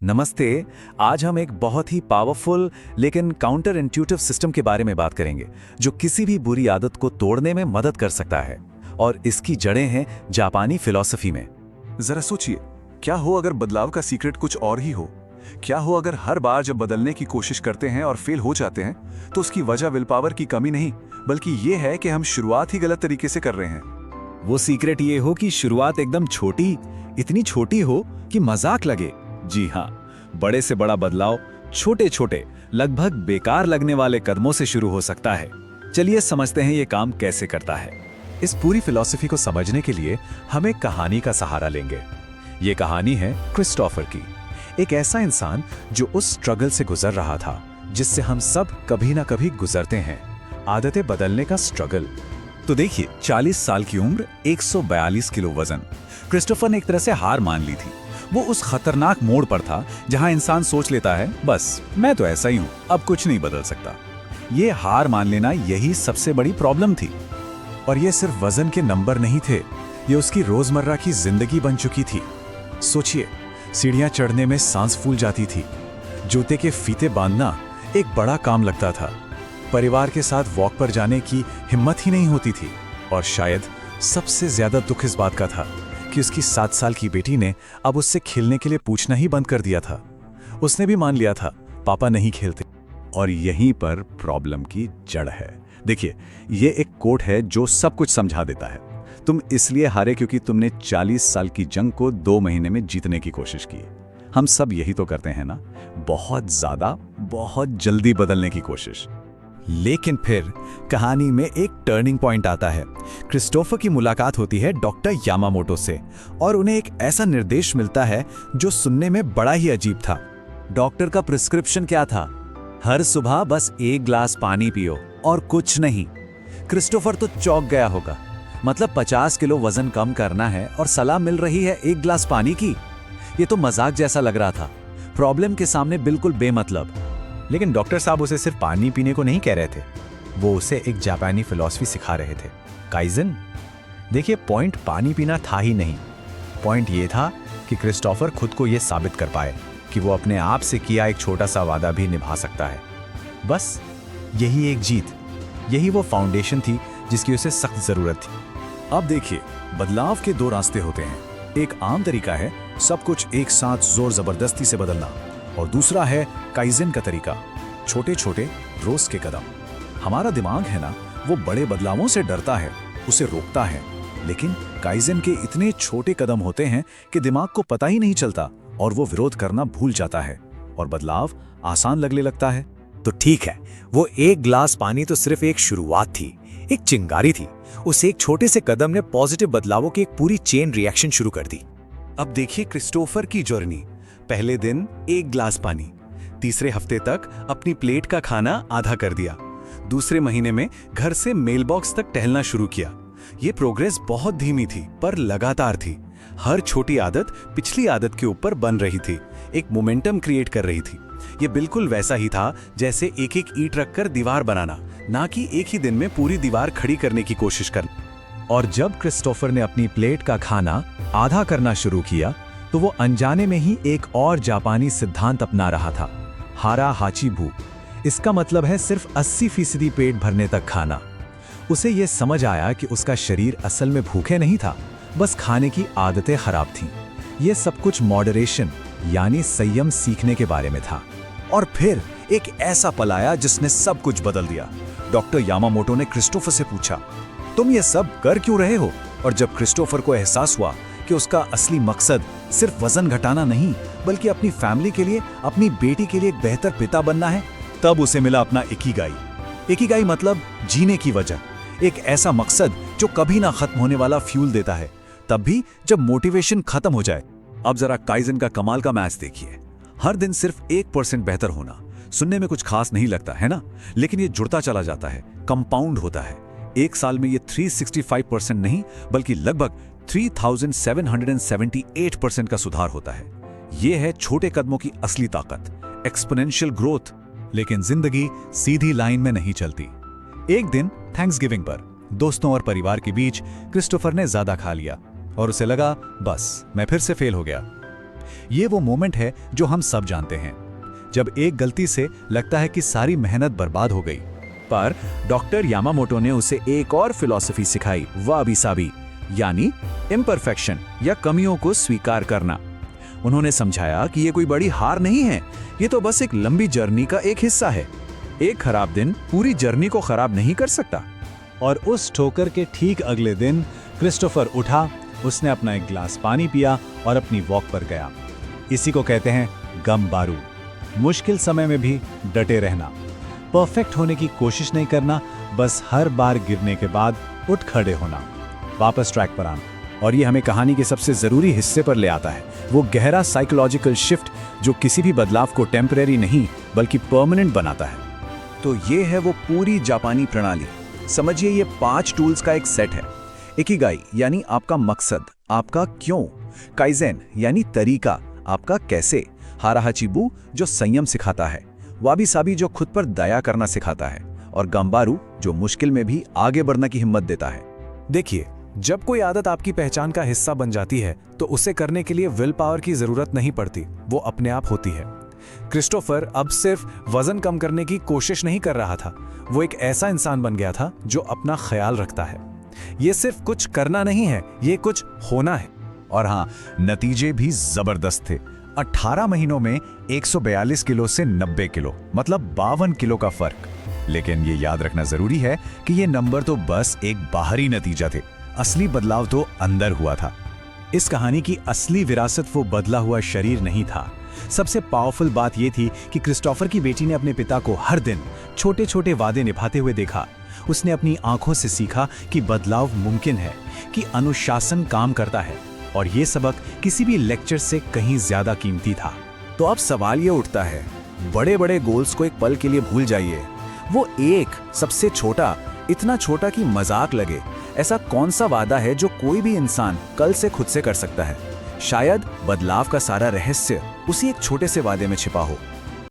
नमस्ते। आज हम एक बहुत ही पावरफुल लेकिन काउंटर इंट्यूटिव सिस्टम के बारे में बात करेंगे जो किसी भी बुरी आदत को तोड़ने में मदद कर सकता है और इसकी जड़ें हैं जापानी फिलॉसफी में। जरा सोचिए, क्या हो अगर बदलाव का सीक्रेट कुछ और ही हो? क्या हो अगर हर बार जब बदलने की कोशिश करते हैं और फेल हो जाते हैं तो उसकी वजह विल पावर की कमी नहीं बल्कि ये है कि हम शुरुआत ही गलत तरीके से कर रहे हैं। वो सीक्रेट ये हो कि शुरुआत एकदम छोटी, इतनी छोटी हो कि मजाक लगे। जी हाँ, बड़े से बड़ा बदलाव छोटे छोटे लगभग बेकार लगने वाले कदमों से शुरू हो सकता है। चलिए समझते हैं ये काम कैसे करता है। इस पूरी फिलॉसफी को समझने के लिए हम एक कहानी का सहारा लेंगे। ये कहानी है क्रिस्टोफर की, एक ऐसा इंसान जो उस स्ट्रगल से गुजर रहा था जिससे हम सब कभी ना कभी गुजरते हैं, आदतें बदलने का स्ट्रगल। तो देखिए, 40 साल की उम्र, 142 किलो वजन। क्रिस्टोफर ने एक तरह से हार मान ली थी। वो उस खतरनाक मोड़ पर था जहां इंसान सोच लेता है, बस मैं तो ऐसा ही हूं, अब कुछ नहीं बदल सकता। ये हार मान लेना, यही सबसे बड़ी प्रॉब्लम थी। और ये सिर्फ वजन के नंबर नहीं थे, ये उसकी रोजमर्रा की जिंदगी बन चुकी थी। सोचिए, सीढ़ियां चढ़ने में सांस फूल जाती थी, जूते के फीते बांधना एक बड़ा काम लगता था, परिवार के साथ वॉक पर जाने की हिम्मत ही नहीं होती थी। और शायद सबसे ज्यादा दुख इस बात का था कि उसकी 7 साल की बेटी ने अब उससे खेलने के लिए पूछना ही बंद कर दिया था। उसने भी मान लिया था पापा नहीं खेलते। और यहीं पर प्रॉब्लम की जड़ है। देखिए, ये एक कोट है जो सब कुछ समझा देता है। तुम इसलिए हारे क्योंकि तुमने 40 साल की जंग को 2 महीने में जीतने की कोशिश की। हम सब यही तो करते हैं ना, बहुत ज्यादा, बहुत जल्दी बदलने की कोशिश। लेकिन फिर कहानी में एक टर्निंग पॉइंट आता है। क्रिस्टोफर की मुलाकात होती है डॉक्टर यामामोटो से और उन्हें एक ऐसा निर्देश मिलता है जो सुनने में बड़ा ही अजीब था। डॉक्टर का प्रिस्क्रिप्शन क्या था? हर सुबह बस 1 गिलास पानी पियो और कुछ नहीं। क्रिस्टोफर तो चौंक गया होगा। मतलब 50 किलो वजन कम करना है और सलाह मिल रही है 1 गिलास पानी की। ये तो मजाक जैसा लग रहा था, प्रॉब्लम के सामने बिल्कुल बेमतलब। लेकिन डॉक्टर साहब उसे सिर्फ पानी पीने को नहीं कह रहे थे, वो उसे एक जापानी फिलॉसफी सिखा रहे थे, काइजन। देखिए, पॉइंट पानी पीना था ही नहीं, पॉइंट ये था कि क्रिस्टोफर खुद को यह साबित कर पाए कि वो अपने आप से किया एक छोटा सा वादा भी निभा सकता है। बस यही एक जीत, यही वो फाउंडेशन थी जिसकी उसे सख्त जरूरत थी। अब देखिए, बदलाव के 2 रास्ते होते हैं। एक आम तरीका है सब कुछ एक साथ जोर जबरदस्ती से बदलना, और दूसरा है काइज़न का तरीका, छोटे छोटे रोज के कदम। हमारा दिमाग है ना, वो बड़े बदलावों से डरता है, उसे रोकता है। लेकिन काइज़न के इतने छोटे कदम होते हैं कि दिमाग को पता ही नहीं चलता और वो विरोध करना भूल जाता है और बदलाव आसान लगने लगता है। तो ठीक है, वो 1 गिलास पानी तो सिर्फ एक शुरुआत थी, एक चिंगारी थी। उस एक छोटे से कदम ने पॉजिटिव बदलावों की एक पूरी चेन रिएक्शन शुरू कर दी। अब देखिए क्रिस्टोफर की जर्नी। पहले दिन 1 गिलास पानी, तीसरे हफ्ते तक अपनी प्लेट का खाना आधा कर दिया, दूसरे महीने में घर से मेल बॉक्स तक टहलना शुरू किया। ये प्रोग्रेस बहुत धीमी थी पर लगातार थी। हर छोटी आदत पिछली आदत के ऊपर बन रही थी, एक मोमेंटम क्रिएट कर रही थी। ये बिल्कुल वैसा ही था जैसे एक एक ईंट रखकर दीवार बनाना, ना कि एक ही दिन में पूरी दीवार खड़ी करने की कोशिश करना। और जब क्रिस्टोफर ने अपनी प्लेट का खाना आधा करना शुरू किया तो वो अनजाने में ही एक और जापानी सिद्धांत अपना रहा था, हारा हाची भू। इसका मतलब है सिर्फ 80% पेट भरने तक खाना। उसे ये समझ आया कि उसका शरीर असल में भूखे नहीं था, बस खाने की आदतें खराब थीं। ये सब कुछ मॉडरेशन यानी संयम सीखने के बारे में था। और फिर एक ऐसा पल आया जिसने सब कुछ बदल दिया। डॉक्टर यामामोटो ने क्रिस्टोफर से पूछा, तुम ये सब कर क्यों रहे हो? और जब क्रिस्टोफर को एहसास हुआ कि उसका असली मकसद सिर्फ वजन घटाना नहीं बल्कि अपनी फैमिली के लिए, अपनी बेटी के लिए एक बेहतर पिता बनना है, तब उसे मिला अपना इकिगाई। इकिगाई मतलब जीने की वजह, एक ऐसा मकसद जो कभी ना खत्म होने वाला फ्यूल देता है, तब भी जब मोटिवेशन खत्म हो जाए। अब जरा काइज़न का कमाल का मैच देखिए। हर दिन सिर्फ 1% बेहतर होना सुनने में कुछ खास नहीं लगता है ना, लेकिन ये जुड़ता चला जाता है, कंपाउंड होता है। एक साल में ये 365% नहीं बल्कि लगभग 3778% का सुधार होता है। ये है छोटे कदमों की असली ताकत, एक्सपोनेंशियल ग्रोथ। लेकिन जिंदगी सीधी लाइन में नहीं चलती। एक दिन थैंक्सगिविंग पर दोस्तों और परिवार के बीच क्रिस्टोफर ने ज्यादा खा लिया और उसे लगा बस मैं फिर से फेल हो गया। ये वो मोमेंट है जो हम सब जानते हैं, जब एक गलती से लगता है कि सारी मेहनत बर्बाद हो गई। पर डॉक्टर यामामोटो ने उसे एक और फिलॉसफी सिखाई, वाबी साबी, यानी इम्परफेक्शन या कमियों को स्वीकार करना। उन्होंने समझाया कि ये कोई बड़ी हार नहीं है, ये तो बस एक लंबी जर्नी का एक हिस्सा है। एक खराब दिन पूरी जर्नी को खराब नहीं कर सकता। और उस ठोकर के ठीक अगले दिन क्रिस्टोफर उठा, उसने अपना एक गिलास पानी पिया और अपनी वॉक पर गया। इसी को कहते हैं गमबारू, मुश्किल समय में भी डटे रहना, परफेक्ट होने की कोशिश नहीं करना, बस हर बार गिरने के बाद उठ खड़े होना, वापस ट्रैक पर आना। और ये हमें कहानी के सबसे जरूरी हिस्से पर ले आता है, वो गहरा साइकोलॉजिकल शिफ्ट जो किसी भी बदलाव को टेम्परेरी नहीं बल्कि परमानेंट बनाता है। तो ये है वो पूरी जापानी प्रणाली। समझिए ये 5 टूल्स का एक सेट है। इकिगाई यानी आपका मकसद, आपका क्यों, काइजेन यानी तरीका, आपका कैसे, हाराहाचिबू जो संयम सिखाता है, वाबी साबी जो खुद पर दया करना सिखाता है, और गंबारू जो मुश्किल में भी आगे बढ़ने की हिम्मत देता है। देखिए, जब कोई आदत आपकी पहचान का हिस्सा बन जाती है तो उसे करने के लिए विल पावर की जरूरत नहीं पड़ती, वो अपने आप होती है। क्रिस्टोफर अब सिर्फ वजन कम करने की कोशिश नहीं कर रहा था, वो एक ऐसा इंसान बन गया था जो अपना ख्याल रखता है। ये सिर्फ कुछ करना नहीं है, ये कुछ होना है। और हाँ, नतीजे भी जबरदस्त थे। 18 महीनों में 142 किलो से 90 किलो, मतलब 52 किलो का फर्क। लेकिन ये याद रखना जरूरी है कि ये नंबर तो बस एक बाहरी नतीजा थे, असली बदलाव तो अंदर हुआ था। इस कहानी की असली विरासत वो बदला हुआ शरीर नहीं था। सबसे पावरफुल बात यह थी कि क्रिस्टोफर की बेटी ने अपने पिता को हर दिन छोटे छोटे वादे निभाते हुए देखा। उसने अपनी आंखों से सीखा कि बदलाव मुमकिन है, कि अनुशासन काम करता है, और ये सबक किसी भी लेक्चर से कहीं ज्यादा कीमती था। तो अब सवाल ये उठता है, बड़े बड़े गोल्स को एक पल के लिए भूल जाइए। वो एक सबसे छोटा, इतना छोटा कि मजाक लगे, ऐसा कौन सा वादा है जो कोई भी इंसान कल से खुद से कर सकता है? शायद बदलाव का सारा रहस्य उसी एक छोटे से वादे में छिपा हो।